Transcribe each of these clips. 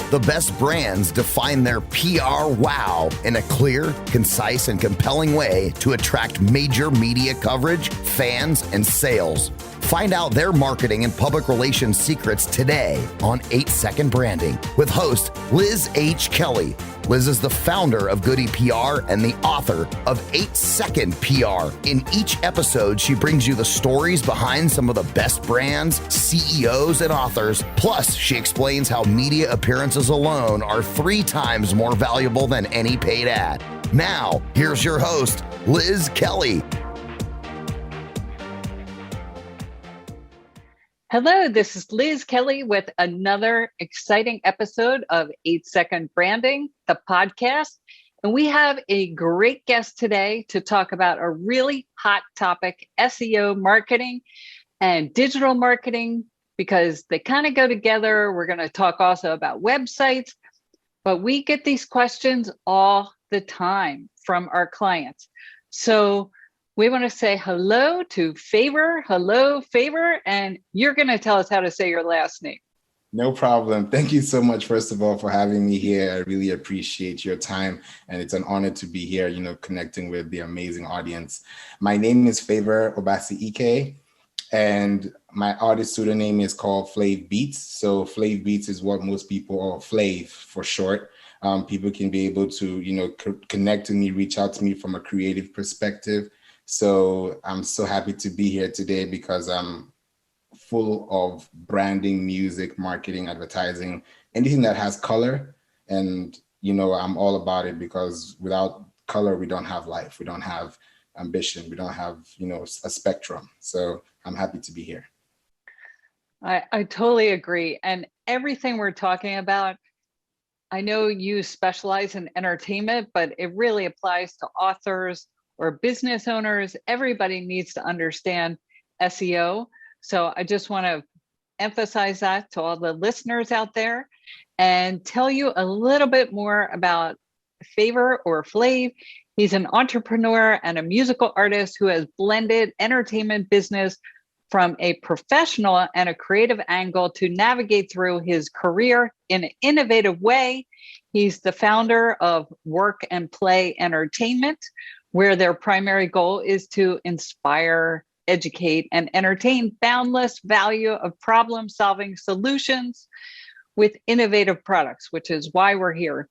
The best brands define their PR wow in a clear, concise, and compelling way to attract major media coverage, fans, and sales. Find out their marketing and public relations secrets today on 8-Second Branding with host Liz H. Kelly. Liz is the founder of Goody PR and the author of 8-Second PR. In each episode, she brings you the stories behind some of the best brands, CEOs, and authors. Plus, she explains how media appearances alone are 3 times more valuable than any paid ad. Now, here's your host, Liz Kelly. Hello, this is Liz Kelly with another exciting episode of 8-Second Branding, the podcast. And we have a great guest today to talk about a really hot topic, SEO marketing and digital marketing, because they kind of go together. We're going to talk also about websites, but we get these questions all the time from our clients. So we want to say hello to Favor. Hello, Favor. And you're going to tell us how to say your last name. No problem. Thank you so much, first of all, for having me here. I really appreciate your time. And it's an honor to be here, connecting with the amazing audience. My name is Favor Obasi-ike, and my artist pseudonym is called Flav Beats. So Flav Beats is what most people, or Flav for short. People can be able to, connect to me, reach out to me from a creative perspective. So I'm so happy to be here today because I'm full of branding, music, marketing, advertising, anything that has color. And, I'm all about it because without color, we don't have life. We don't have ambition. We don't have, a spectrum. So I'm happy to be here. I totally agree. And everything we're talking about, I know you specialize in entertainment, but it really applies to authors or business owners. Everybody needs to understand SEO. So I just want to emphasize that to all the listeners out there and tell you a little bit more about Favor or Flav. He's an entrepreneur and a musical artist who has blended entertainment business from a professional and a creative angle to navigate through his career in an innovative way. He's the founder of Work and Play Entertainment, where their primary goal is to inspire, educate, and entertain boundless value of problem-solving solutions with innovative products, which is why we're here.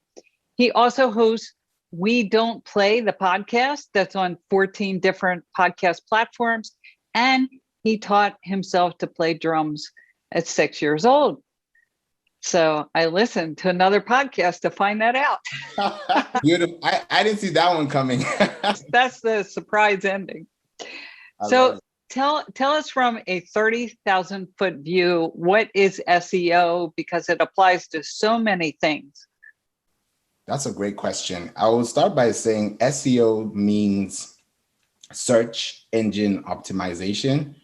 He also hosts We Don't Play, the podcast that's on 14 different podcast platforms, and he taught himself to play drums at 6 years old. So I listened to another podcast to find that out. Beautiful. I didn't see that one coming. That's the surprise ending. So tell us from a 30,000 foot view, what is SEO? Because it applies to so many things. That's a great question. I will start by saying SEO means search engine optimization.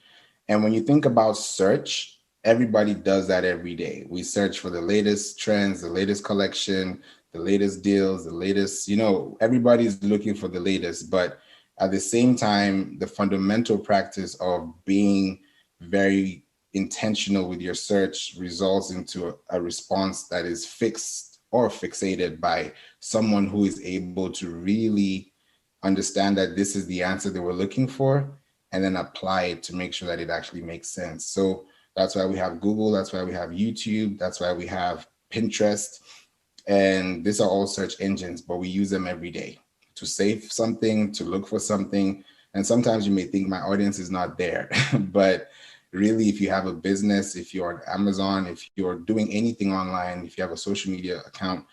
And when you think about search, everybody does that every day. We search for the latest trends, the latest collection, the latest deals, the latest, everybody's looking for the latest. But at the same time, the fundamental practice of being very intentional with your search results into a response that is fixed or fixated by someone who is able to really understand that this is the answer they were looking for and then apply it to make sure that it actually makes sense. So that's why we have Google. That's why we have YouTube. That's why we have Pinterest. And these are all search engines, but we use them every day to save something, to look for something. And sometimes you may think my audience is not there, but really, if you have a business, if you're on Amazon, if you're doing anything online, if you have a social media account,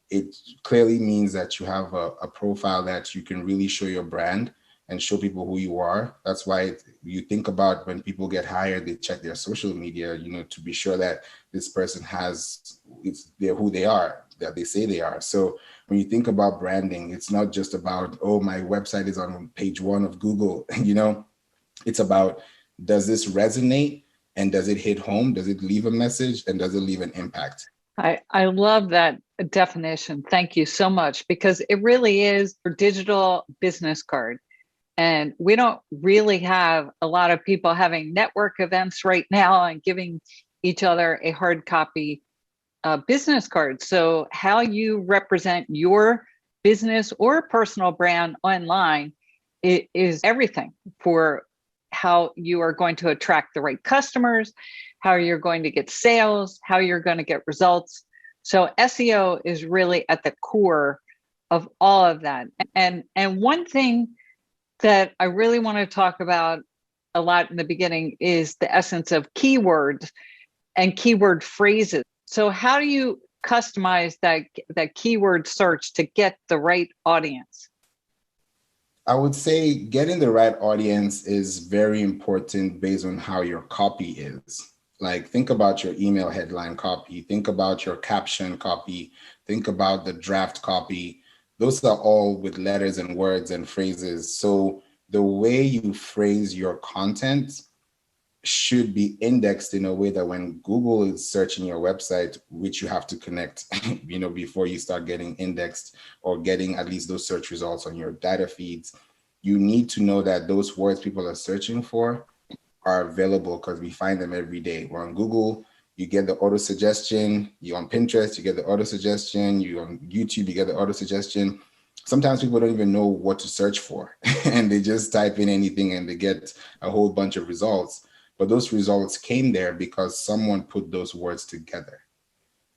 it clearly means that you have a profile that you can really show your brand and show people who you are. That's why you think about when people get hired, they check their social media, to be sure that this person they're who they are, that they say they are. So when you think about branding, it's not just about, oh, my website is on page 1 of Google, it's about, does this resonate and does it hit home? Does it leave a message and does it leave an impact? I love that definition. Thank you so much, because it really is a digital business card. And we don't really have a lot of people having network events right now and giving each other a hard copy business cards. So how you represent your business or personal brand online is everything for how you are going to attract the right customers, how you're going to get sales, how you're going to get results. So SEO is really at the core of all of that. And one thing that I really want to talk about a lot in the beginning is the essence of keywords and keyword phrases. So how do you customize that keyword search to get the right audience? I would say getting the right audience is very important based on how your copy is. Like, think about your email headline copy, think about your caption copy, think about the draft copy. Those are all with letters and words and phrases. So the way you phrase your content should be indexed in a way that when Google is searching your website, which you have to connect, before you start getting indexed or getting at least those search results on your data feeds, you need to know that those words people are searching for are available, because we find them every day. We're on Google, you get the auto suggestion. You on Pinterest, you get the auto suggestion. You on YouTube, you get the auto suggestion. Sometimes people don't even know what to search for and they just type in anything and they get a whole bunch of results. But those results came there because someone put those words together.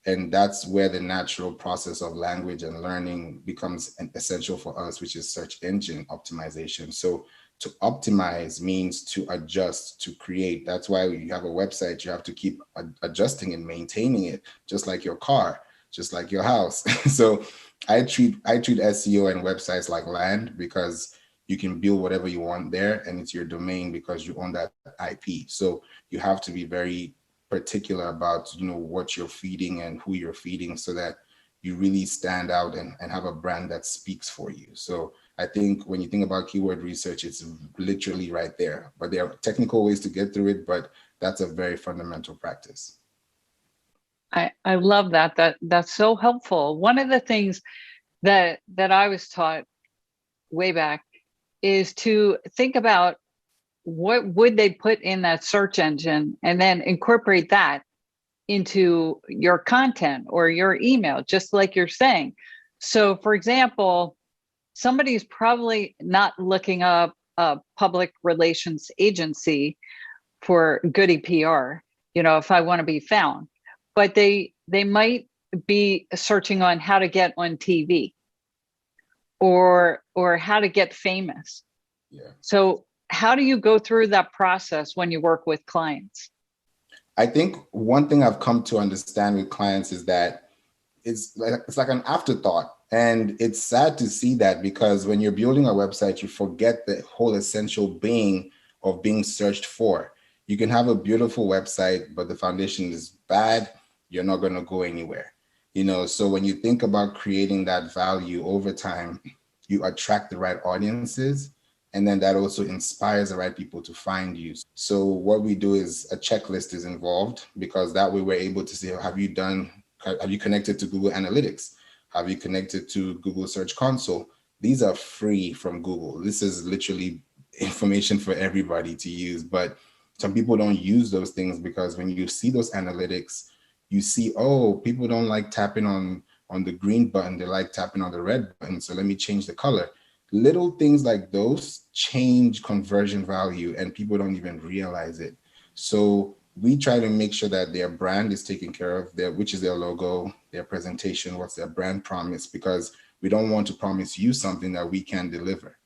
And that's where the natural process of language and learning becomes essential for us, which is search engine optimization. So to optimize means to adjust, to create. That's why you have a website, you have to keep adjusting and maintaining it, just like your car, just like your house. So I treat SEO and websites like land, because you can build whatever you want there and it's your domain because you own that IP. So you have to be very particular about what you're feeding and who you're feeding, so that you really stand out and have a brand that speaks for you. So I think when you think about keyword research, it's literally right there. But there are technical ways to get through it, but that's a very fundamental practice. I love that. That's so helpful. One of the things that I was taught way back is to think about what would they put in that search engine and then incorporate that into your content or your email, just like you're saying. So for example, somebody's probably not looking up a public relations agency for Goody PR, if I want to be found, but they might be searching on how to get on TV or how to get famous. Yeah. So how do you go through that process when you work with clients? I think one thing I've come to understand with clients is that it's like an afterthought. And it's sad to see that, because when you're building a website, you forget the whole essential being of being searched for. You can have a beautiful website, but the foundation is bad, you're not going to go anywhere. So when you think about creating that value over time, you attract the right audiences. And then that also inspires the right people to find you. So what we do is a checklist is involved, because that way we're able to say, have you connected to Google Analytics? Have you connected to Google Search Console? These are free from Google. This is literally information for everybody to use, but some people don't use those things, because when you see those analytics, you see, oh, people don't like tapping on the green button, they like tapping on the red button. So let me change the color. Little things like those change conversion value and people don't even realize it. So we try to make sure that their brand is taken care of, which is their logo, their presentation, what's their brand promise, because we don't want to promise you something that we can deliver.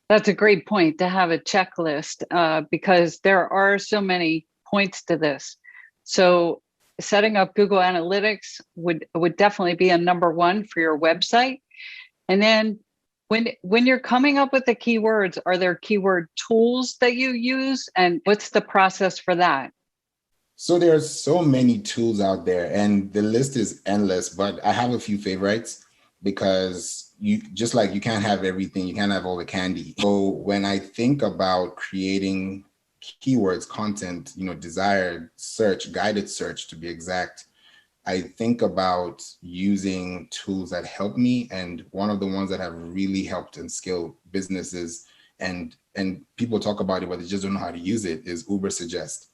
That's a great point, to have a checklist, because there are so many points to this. So setting up Google Analytics would definitely be a number one for your website. And then when you're coming up with the keywords, are there keyword tools that you use? And what's the process for that? So there are so many tools out there and the list is endless, but I have a few favorites, because you can't have everything. You can't have all the candy. So when I think about creating keywords, content, desired search, guided search to be exact, I think about using tools that help me. And one of the ones that have really helped and scale businesses, and people talk about it, but they just don't know how to use it, is Uber Suggest.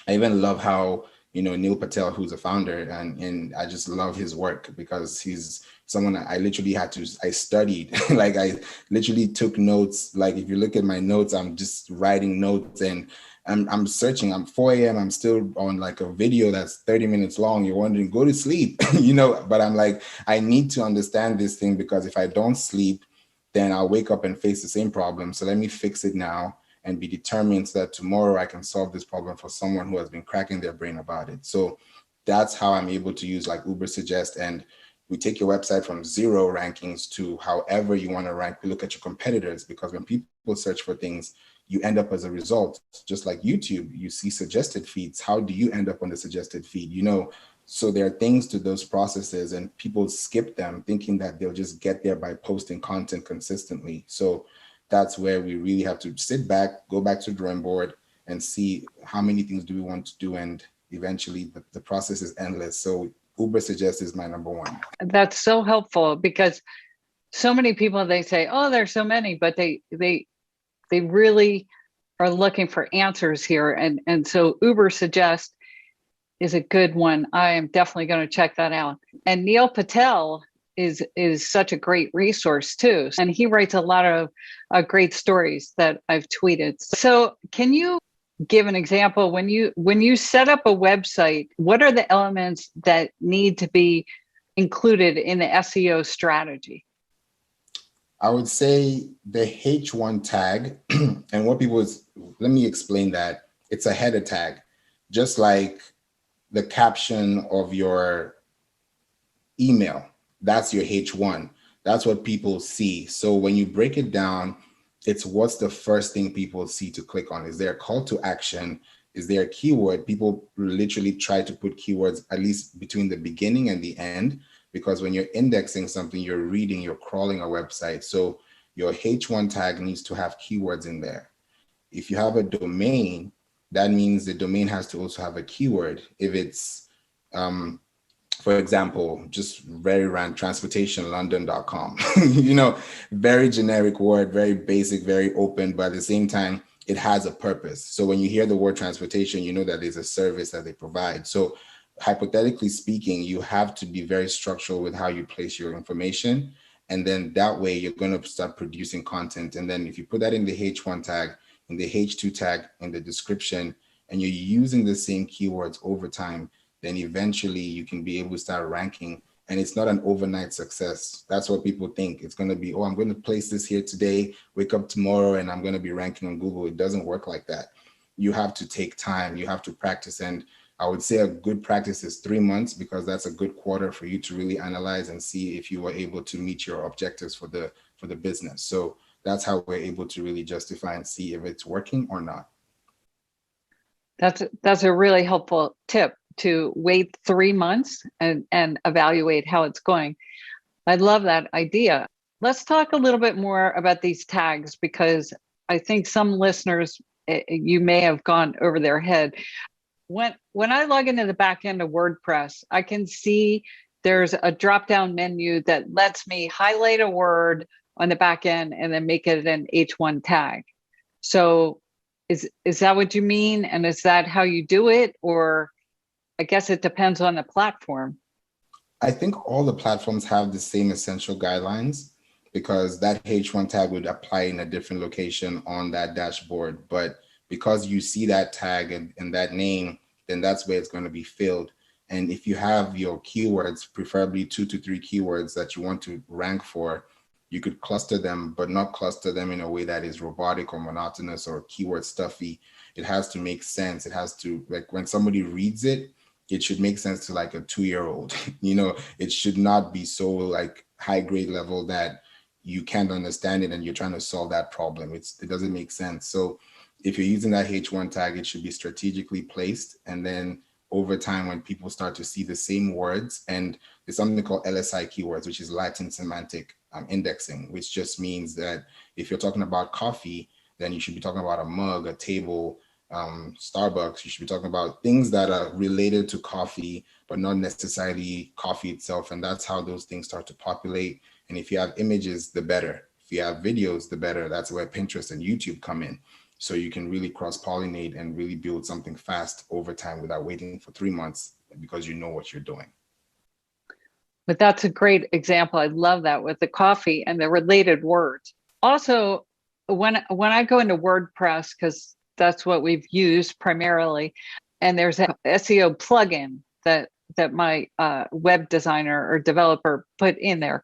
I even love how Neil Patel, who's a founder, and I just love his work because he's someone I literally I studied, like I literally took notes. Like if you look at my notes, I'm just writing notes and I'm searching. I'm 4 a.m. I'm still on like a video that's 30 minutes long. You're wondering, go to sleep, but I'm like, I need to understand this thing because if I don't sleep, then I'll wake up and face the same problem. So let me fix it now and be determined so that tomorrow I can solve this problem for someone who has been cracking their brain about it. So that's how I'm able to use like Uber Suggest, and we take your website from 0 rankings to however you want to rank. We look at your competitors, because when people search for things, you end up as a result. Just like YouTube, you see suggested feeds. How do you end up on the suggested feed? So there are things to those processes, and people skip them thinking that they'll just get there by posting content consistently. So that's where we really have to sit back, go back to the drawing board, and see how many things do we want to do. And eventually the process is endless. So Uber Suggest is my number one. That's so helpful, because so many people, they say, oh, there's so many, but they really are looking for answers here. And so Uber Suggest is a good one. I am definitely going to check that out. And Neil Patel is such a great resource too. And he writes a lot of great stories that I've tweeted. So can you give an example when you set up a website, what are the elements that need to be included in the SEO strategy? I would say the H1 tag, and let me explain that. It's a header tag, just like the caption of your email. That's your H1. That's what people see. So when you break it down, it's what's the first thing people see to click on. Is there a call to action? Is there a keyword? People literally try to put keywords at least between the beginning and the end, because when you're indexing something, you're reading, you're crawling a website. So your H1 tag needs to have keywords in there. If you have a domain, that means the domain has to also have a keyword. If it's, for example, just very random, transportationlondon.com, very generic word, very basic, very open, but at the same time, it has a purpose. So when you hear the word transportation, you know that there's a service that they provide. So hypothetically speaking, you have to be very structural with how you place your information. And then that way you're going to start producing content. And then if you put that in the H1 tag, in the H2 tag, in the description, and you're using the same keywords over time, then eventually you can be able to start ranking. And it's not an overnight success. That's what people think. It's going to be, oh, I'm going to place this here today, wake up tomorrow, and I'm going to be ranking on Google. It doesn't work like that. You have to take time. You have to practice. And I would say a good practice is 3 months, because that's a good quarter for you to really analyze and see if you were able to meet your objectives for the business. So that's how we're able to really justify and see if it's working or not. That's a really helpful tip, to wait 3 months and evaluate how it's going. I love that idea. Let's talk a little bit more about these tags, because I think some listeners, you may have gone over their head. When I log into the back end of WordPress, I can see there's a drop-down menu that lets me highlight a word on the back end and then make it an H1 tag. So is that what you mean? And is that how you do it? Or I guess it depends on the platform. I think all the platforms have the same essential guidelines, because that H1 tag would apply in a different location on that dashboard. But because you see that tag and that name, then that's where it's going to be filled. And if you have your keywords, preferably 2 to 3 keywords that you want to rank for, you could cluster them, but not cluster them in a way that is robotic or monotonous or keyword stuffy. It has to make sense. It has to, like, when somebody reads it, it should make sense to like a 2-year-old. It should not be so like high grade level that you can't understand it and you're trying to solve that problem. It doesn't make sense. So if you're using that H1 tag, it should be strategically placed. And then over time, when people start to see the same words, and there's something called LSI keywords, which is Latin semantic indexing, which just means that if you're talking about coffee, then you should be talking about a mug, a table, Starbucks. You should be talking about things that are related to coffee, but not necessarily coffee itself. And that's how those things start to populate. And if you have images, the better. If you have videos, the better. That's where Pinterest and YouTube come in. So you can really cross-pollinate and really build something fast over time without waiting for 3 months, because you know what you're doing. But that's a great example. I love that with the coffee and the related words. Also, when I go into WordPress, because that's what we've used primarily, and there's an SEO plugin that my web designer or developer put in there,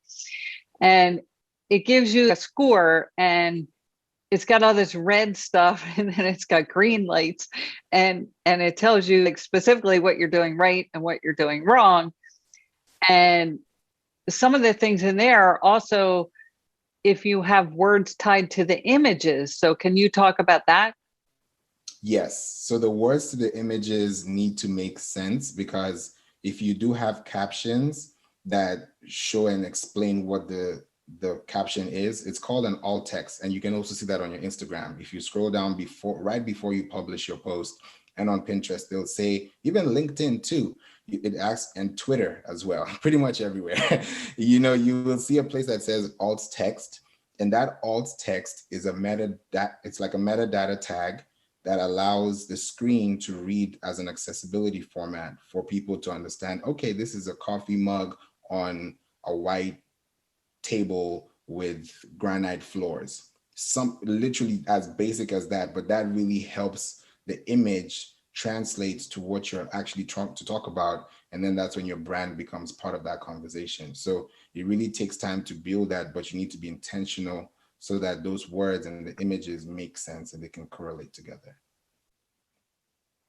and it gives you a score, and it's got all this red stuff, and then it's got green lights, and it tells you like specifically what you're doing right and what you're doing wrong. And some of the things in there also, if you have words tied to the images. So can you talk about that? Yes. So the words to the images need to make sense, because if you do have captions that show and explain what the caption is, it's called an alt text. And you can also see that on your Instagram. If you scroll down right before you publish your post, and on Pinterest, they'll say, even LinkedIn too, it asks, and Twitter as well, pretty much everywhere. You will see a place that says alt text, and that alt text is it's like a metadata tag that allows the screen to read as an accessibility format for people to understand, okay, this is a coffee mug on a white table with granite floors. Literally as basic as that, but that really helps the image translates to what you're actually trying to talk about. And then that's when your brand becomes part of that conversation. So it really takes time to build that, but you need to be intentional so that those words and the images make sense and they can correlate together.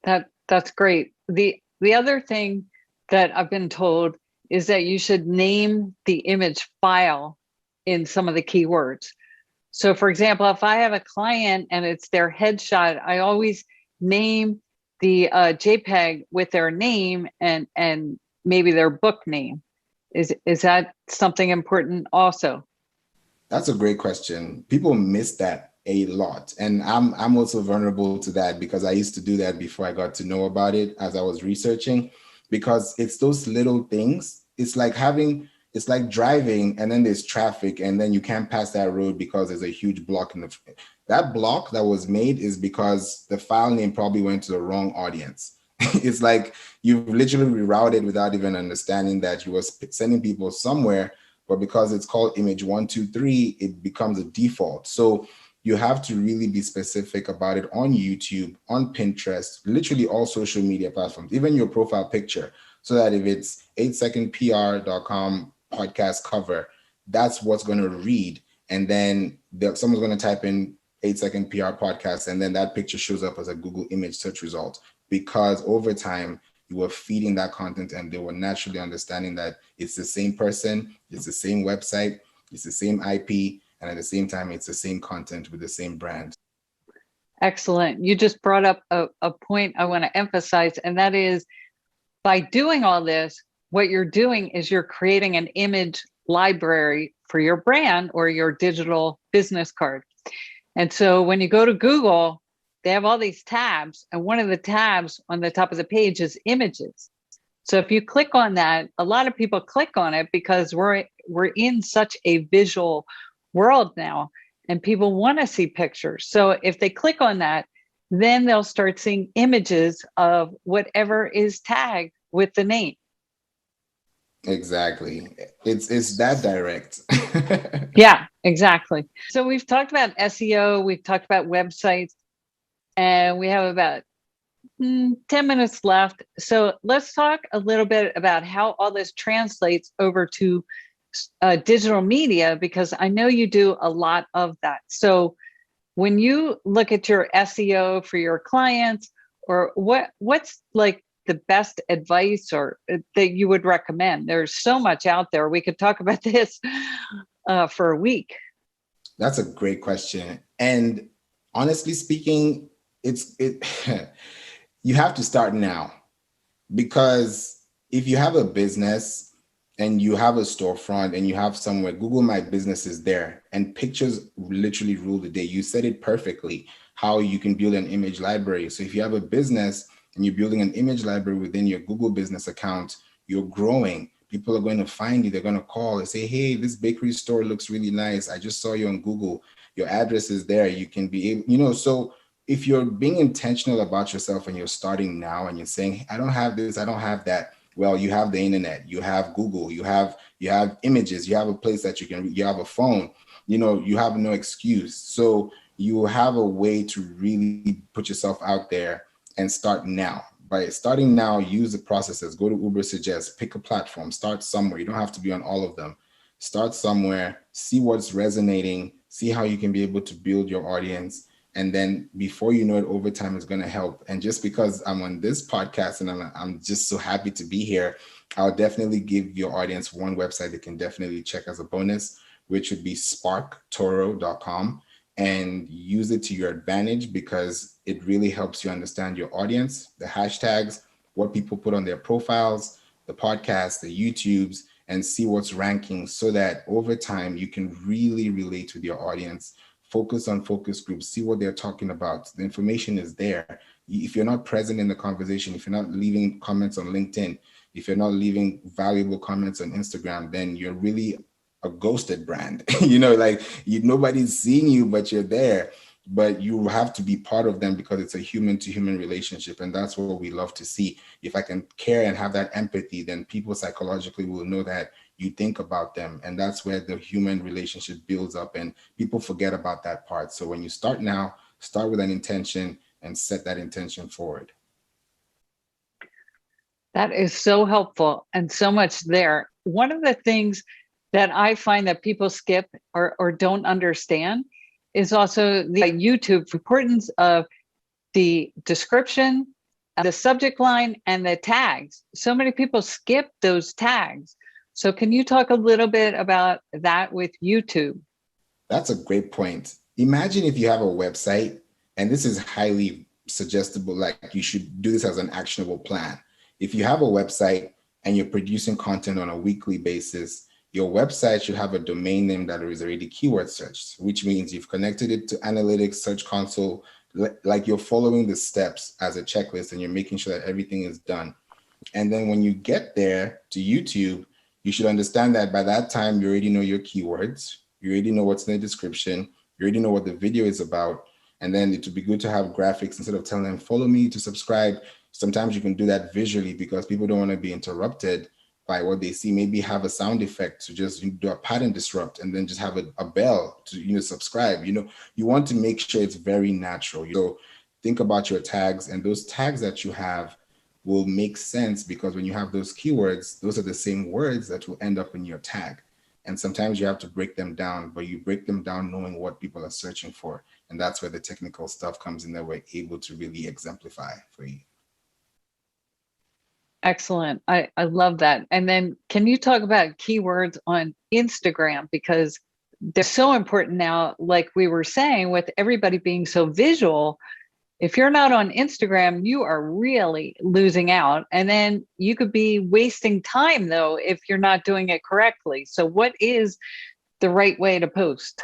That's great. The other thing that I've been told is that you should name the image file in some of the keywords. So for example, if I have a client and it's their headshot, I always name the JPEG with their name and maybe their book name. Is that something important also? That's a great question. People miss that a lot. And I'm also vulnerable to that, because I used to do that before I got to know about it as I was researching, because it's those little things. It's like driving and then there's traffic and then you can't pass that road because there's a huge block that block that was made is because the file name probably went to the wrong audience. It's like you've literally rerouted without even understanding that you were sending people somewhere, but because it's called image 123, it becomes a default. So you have to really be specific about it on YouTube, on Pinterest, literally all social media platforms, even your profile picture, so that if it's 8secondpr.com podcast cover, that's what's going to read. And then someone's going to type in 8-second PR podcast, and then that picture shows up as a Google image search result, because over time you were feeding that content and they were naturally understanding that it's the same person, it's the same website, it's the same IP, and at the same time, it's the same content with the same brand. Excellent. You just brought up a point I want to emphasize, and that is by doing all this, what you're doing is you're creating an image library for your brand or your digital business card. And so when you go to Google, they have all these tabs, and one of the tabs on the top of the page is images. So if you click on that, a lot of people click on it because we're in such a visual world now, and people want to see pictures. So if they click on that, then they'll start seeing images of whatever is tagged with the name. Exactly. It's that direct. Yeah, exactly. So we've talked about SEO, we've talked about websites, and we have about 10 minutes left. So let's talk a little bit about how all this translates over to digital media, because I know you do a lot of that. So when you look at your SEO for your clients, or what's like the best advice or that you would recommend? There's so much out there. We could talk about this for a week. That's a great question. And honestly speaking, you have to start now, because if you have a business and you have a storefront and you have somewhere, Google My Business is there, and pictures literally rule the day. You said it perfectly, how you can build an image library. So if you have a business and you're building an image library within your Google business account, you're growing. People are going to find you. They're going to call and say, hey, this bakery store looks really nice. I just saw you on Google. Your address is there. You can be able, so if you're being intentional about yourself and you're starting now and you're saying, I don't have this, I don't have that. Well, you have the internet, you have Google, you have images, you have a place that you have a phone, you have no excuse. So you have a way to really put yourself out there and start now. By starting now, use the processes. Go to Uber Suggest, pick a platform, start somewhere. You don't have to be on all of them. Start somewhere, see what's resonating, see how you can be able to build your audience. And then before you know it, over time is going to help. And just because I'm on this podcast and I'm just so happy to be here, I'll definitely give your audience one website they can definitely check as a bonus, which would be sparktoro.com, and use it to your advantage because it really helps you understand your audience, the hashtags, what people put on their profiles, the podcasts, the YouTubes, and see what's ranking so that over time you can really relate with your audience. Focus on focus groups, see what they're talking about. The information is there. If you're not present in the conversation, if you're not leaving comments on LinkedIn, if you're not leaving valuable comments on Instagram, then you're really a ghosted brand. Nobody's seeing you, but you're there. But you have to be part of them because it's a human to human relationship. And that's what we love to see. If I can care and have that empathy, then people psychologically will know that you think about them. And that's where the human relationship builds up, and people forget about that part. So when you start now, start with an intention and set that intention forward. That is so helpful and so much there. One of the things that I find that people skip or don't understand is also the YouTube importance of the description, the subject line, and the tags. So many people skip those tags. So can you talk a little bit about that with YouTube? That's a great point. Imagine if you have a website, and this is highly suggestible, like you should do this as an actionable plan. If you have a website and you're producing content on a weekly basis, your website should have a domain name that is already keyword searched, which means you've connected it to analytics, search console, like you're following the steps as a checklist and you're making sure that everything is done. And then when you get there to YouTube, you should understand that by that time, you already know your keywords, you already know what's in the description, you already know what the video is about. And then it would be good to have graphics instead of telling them, follow me to subscribe. Sometimes you can do that visually because people don't want to be interrupted by what they see. Maybe have a sound effect to just do a pattern disrupt and then just have a bell to subscribe. You want to make sure it's very natural. So think about your tags, and those tags that you have will make sense because when you have those keywords, those are the same words that will end up in your tag. And sometimes you have to break them down, but you break them down knowing what people are searching for. And that's where the technical stuff comes in that we're able to really exemplify for you. Excellent. I love that. And then can you talk about keywords on Instagram? Because they're so important now, like we were saying, with everybody being so visual. If you're not on Instagram, you are really losing out. And then you could be wasting time, though, if you're not doing it correctly. So what is the right way to post?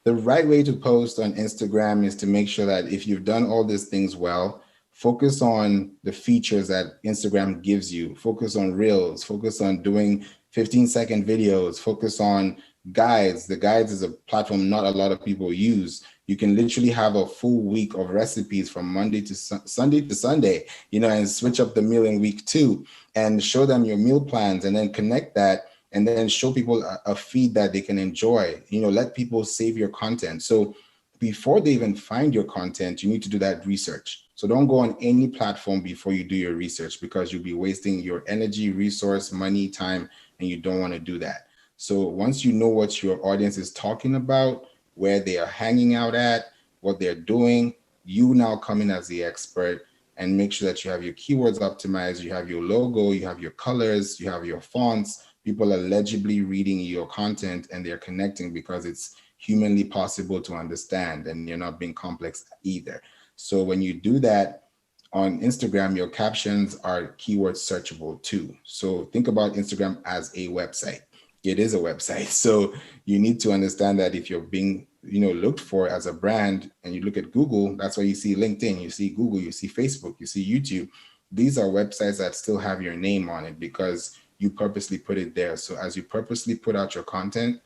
The right way to post on Instagram is to make sure that if you've done all these things well, focus on the features that Instagram gives you. Focus on Reels, focus on doing 15-second videos, focus on guides. The guides is a platform not a lot of people use. You can literally have a full week of recipes from Monday to Sunday to Sunday, and switch up the meal in week 2 and show them your meal plans and then connect that and then show people a feed that they can enjoy. Let people save your content. So before they even find your content, you need to do that research. So don't go on any platform before you do your research because you'll be wasting your energy, resource, money, time, and you don't want to do that. So once you know what your audience is talking about, where they are hanging out at, what they're doing, you now come in as the expert and make sure that you have your keywords optimized, you have your logo, you have your colors, you have your fonts. People are legibly reading your content and they're connecting because it's humanly possible to understand and you're not being complex either. So when you do that on Instagram, your captions are keyword searchable too. So think about Instagram as a website. It is a website. So you need to understand that if you're being looked for as a brand and you look at Google, that's why you see LinkedIn, you see Google, you see Facebook, you see YouTube. These are websites that still have your name on it because you purposely put it there. So as you purposely put out your content,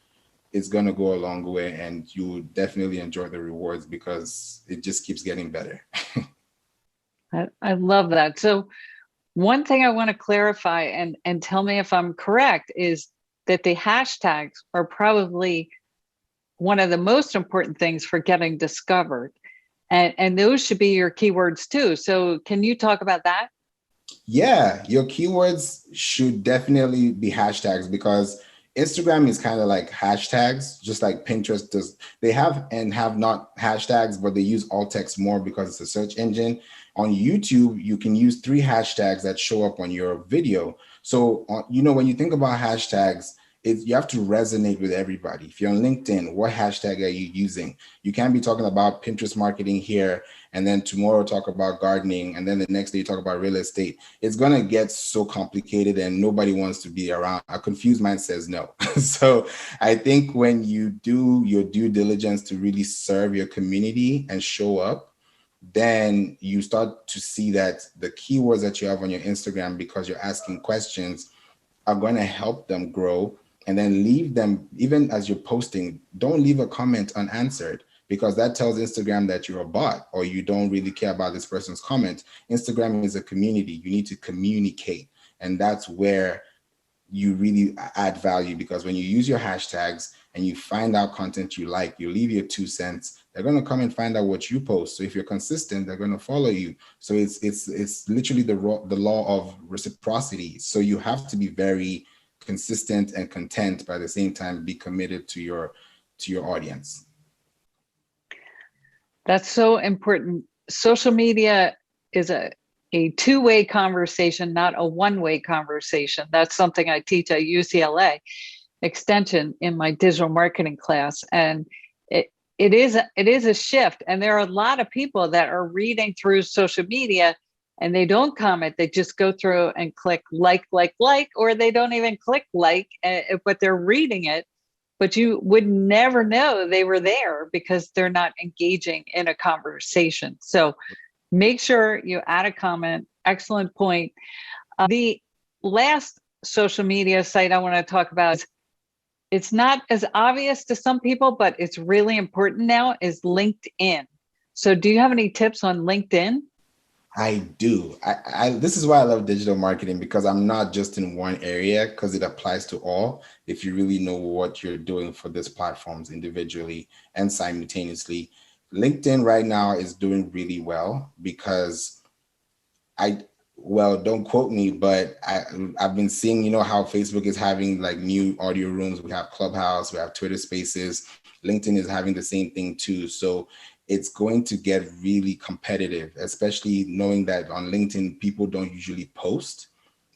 it's going to go a long way, and you definitely enjoy the rewards because it just keeps getting better. I love that. So one thing I want to clarify, and tell me if I'm correct, is that the hashtags are probably one of the most important things for getting discovered. And those should be your keywords too. So can you talk about that? Yeah, your keywords should definitely be hashtags, because Instagram is kind of like hashtags, just like Pinterest does. They have and have not hashtags, but they use alt text more because it's a search engine. On YouTube, you can use 3 hashtags that show up on your video. So, when you think about hashtags, you have to resonate with everybody. If you're on LinkedIn, what hashtag are you using? You can't be talking about Pinterest marketing here, and then tomorrow talk about gardening, and then the next day you talk about real estate. It's going to get so complicated and nobody wants to be around. A confused mind says no. So I think when you do your due diligence to really serve your community and show up, then you start to see that the keywords that you have on your Instagram, because you're asking questions, are going to help them grow. And then leave them, even as you're posting, don't leave a comment unanswered, because that tells Instagram that you're a bot or you don't really care about this person's comment. Instagram is a community. You need to communicate. And that's where you really add value, because when you use your hashtags and you find out content you like, you leave your 2 cents, they're going to come and find out what you post. So if you're consistent, they're going to follow you. So it's literally the law of reciprocity. So you have to be very consistent and content, but at the same time be committed to your audience. That's so important. Social media is a two-way conversation, not a one-way conversation. That's something I teach at UCLA Extension in my digital marketing class. And it is a shift. And there are a lot of people that are reading through social media and they don't comment. They just go through and click like, or they don't even click like, but they're reading it. But you would never know they were there because they're not engaging in a conversation. So make sure you add a comment. Excellent point. The last social media site I want to talk about is, it's not as obvious to some people, but it's really important now, is LinkedIn. So do you have any tips on LinkedIn? I do. This is why I love digital marketing, because I'm not just in one area, because it applies to all. If you really know what you're doing for these platforms individually and simultaneously, LinkedIn right now is doing really well, because don't quote me, but I've been seeing, how Facebook is having like new audio rooms. We have Clubhouse, we have Twitter Spaces. LinkedIn is having the same thing too. So it's going to get really competitive, especially knowing that on LinkedIn, people don't usually post.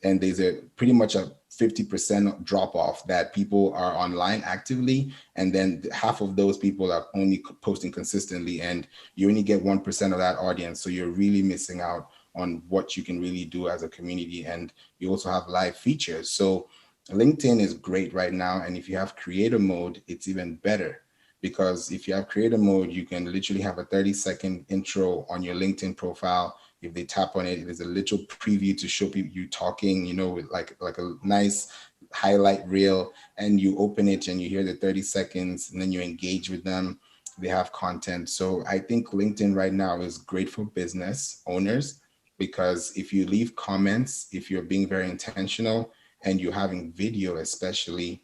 And there's pretty much a 50% drop off, that people are online actively. And then half of those people are only posting consistently. And you only get 1% of that audience. So you're really missing out on what you can really do as a community. And you also have live features. So LinkedIn is great right now. And if you have creator mode, it's even better. Because if you have creator mode, you can literally have a 30-second intro on your LinkedIn profile. If they tap on it, there's a little preview to show people you talking, with like a nice highlight reel, and you open it and you hear the 30 seconds and then you engage with them. They have content. So I think LinkedIn right now is great for business owners, because if you leave comments, if you're being very intentional and you're having video especially,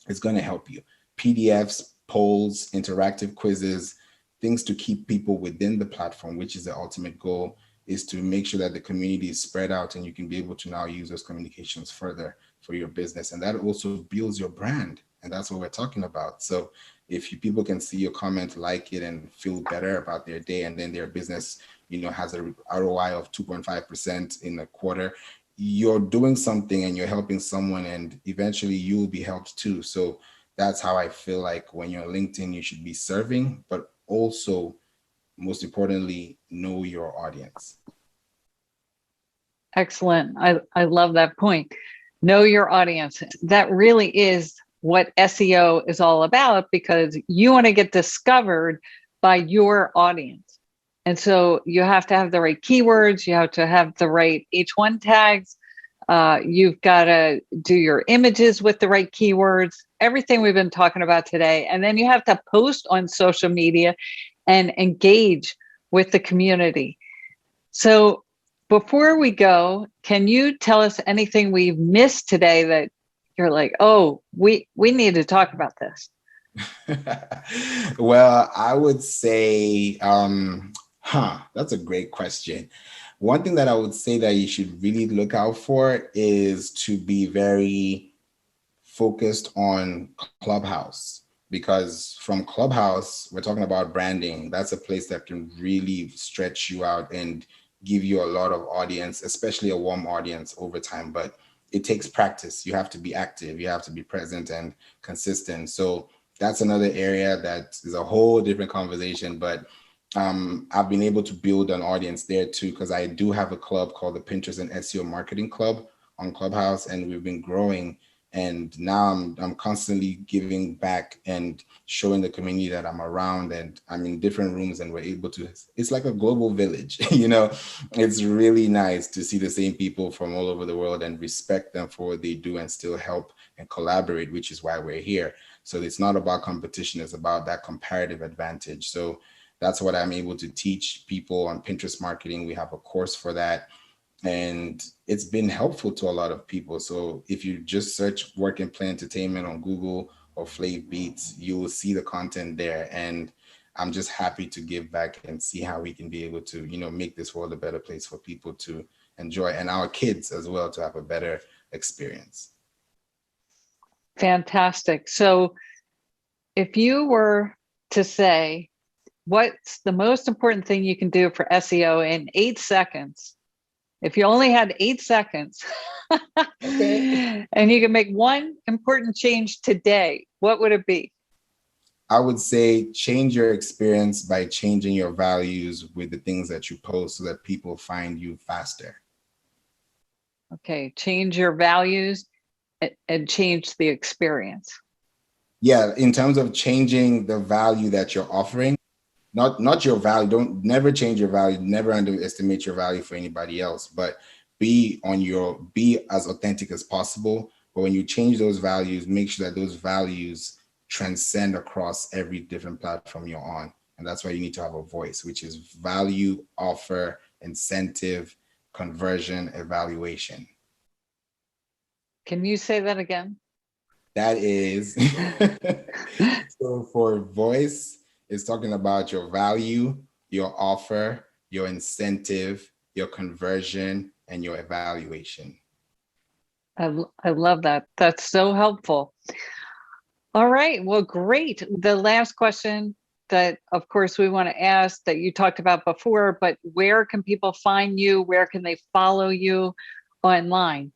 it's going to help you. PDFs, polls, interactive quizzes, things to keep people within the platform, which is the ultimate goal, is to make sure that the community is spread out and you can be able to now use those communications further for your business. And that also builds your brand. And that's what we're talking about. So if people can see your comment, like it, and feel better about their day, and then their business, has a ROI of 2.5% in a quarter, you're doing something and you're helping someone, and eventually you'll be helped too. So that's how I feel like when you're on LinkedIn, you should be serving, but also, most importantly, know your audience. Excellent. I love that point. Know your audience. That really is what SEO is all about, because you want to get discovered by your audience. And so you have to have the right keywords. You have to have the right H1 tags. You've got to do your images with the right keywords. everything we've been talking about today. And then you have to post on social media and engage with the community. So before we go, can you tell us anything we've missed today that you're like, oh, we need to talk about this? Well, I would say, that's a great question. One thing that I would say that you should really look out for is to be very focused on Clubhouse, because from Clubhouse, we're talking about branding. That's a place that can really stretch you out and give you a lot of audience, especially a warm audience over time. But it takes practice. You have to be active. You have to be present and consistent. So that's another area that is a whole different conversation. But I've been able to build an audience there too, because I do have a club called the Pinterest and SEO Marketing Club on Clubhouse, and we've been growing. And now I'm constantly giving back and showing the community that I'm around, and I'm in different rooms, and we're able to, it's like a global village, It's really nice to see the same people from all over the world and respect them for what they do and still help and collaborate, which is why we're here. So it's not about competition, it's about that comparative advantage. So that's what I'm able to teach people on Pinterest marketing. We have a course for that, and it's been helpful to a lot of people. So if you just search Work and Play Entertainment on Google or Flav Beats, you will see the content there. And I'm just happy to give back and see how we can be able to, make this world a better place for people to enjoy, and our kids as well to have a better experience. Fantastic. So if you were to say, what's the most important thing you can do for SEO in 8 seconds? If you only had 8 seconds, okay, and you can make one important change today, what would it be? I would say change your experience by changing your values with the things that you post so that people find you faster. Okay, change your values and change the experience. Yeah, in terms of changing the value that you're offering, not your value. Never change your value. Never underestimate your value for anybody else, but be as authentic as possible. But when you change those values, make sure that those values transcend across every different platform you're on. And that's why you need to have a voice, which is value, offer, incentive, conversion, evaluation. Can you say that again? That is, so for voice, it's talking about your value, your offer, your incentive, your conversion, and your evaluation. I love that. That's so helpful. All right. Well, great. The last question that, of course, we want to ask that you talked about before, but where can people find you? Where can they follow you online?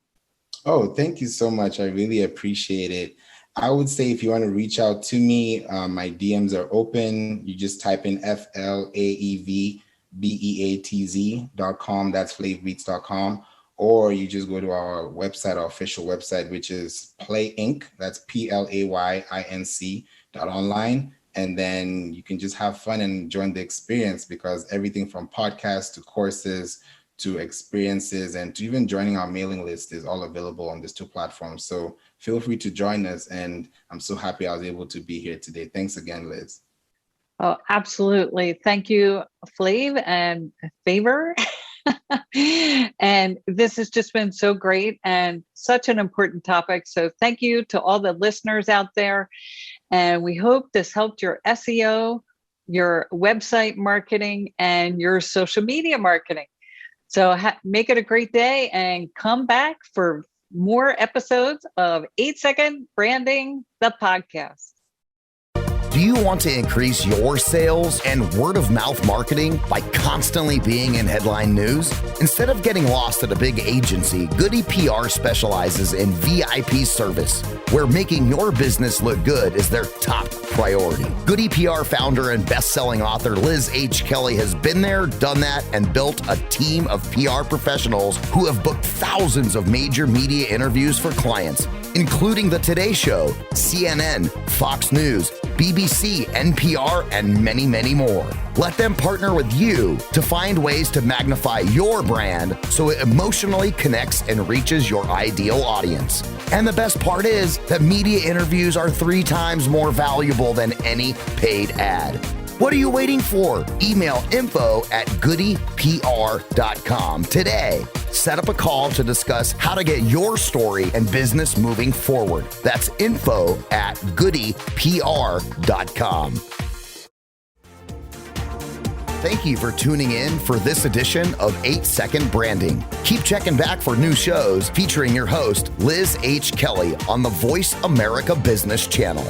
Oh, thank you so much. I really appreciate it. I would say if you want to reach out to me, my DMs are open. You just type in FLAEVBEATZ.com. That's flavbeats.com. Or you just go to our website, our official website, which is PlayInc. That's PLAYINC.online. And then you can just have fun and join the experience, because everything from podcasts to courses to experiences and to even joining our mailing list is all available on these two platforms. So feel free to join us. And I'm so happy I was able to be here today. Thanks again, Liz. Oh, absolutely. Thank you, Flav and Favor. And this has just been so great and such an important topic. So thank you to all the listeners out there. And we hope this helped your SEO, your website marketing, and your social media marketing. So make it a great day and come back for more episodes of 8-Second Branding, the podcast. Do you want to increase your sales and word of mouth marketing by constantly being in headline news? Instead of getting lost at a big agency, Goody PR specializes in VIP service, where making your business look good is their top priority. Goody PR founder and best-selling author Liz H. Kelly has been there, done that, and built a team of PR professionals who have booked thousands of major media interviews for clients, including The Today Show, CNN, Fox News, BBC, NPR, and many, many more. Let them partner with you to find ways to magnify your brand so it emotionally connects and reaches your ideal audience. And the best part is that media interviews are 3 times more valuable than any paid ad. What are you waiting for? Email info@goodypr.com today. Set up a call to discuss how to get your story and business moving forward. That's info@goodypr.com. Thank you for tuning in for this edition of 8-Second Branding. Keep checking back for new shows featuring your host, Liz H. Kelly, on the Voice America Business Channel.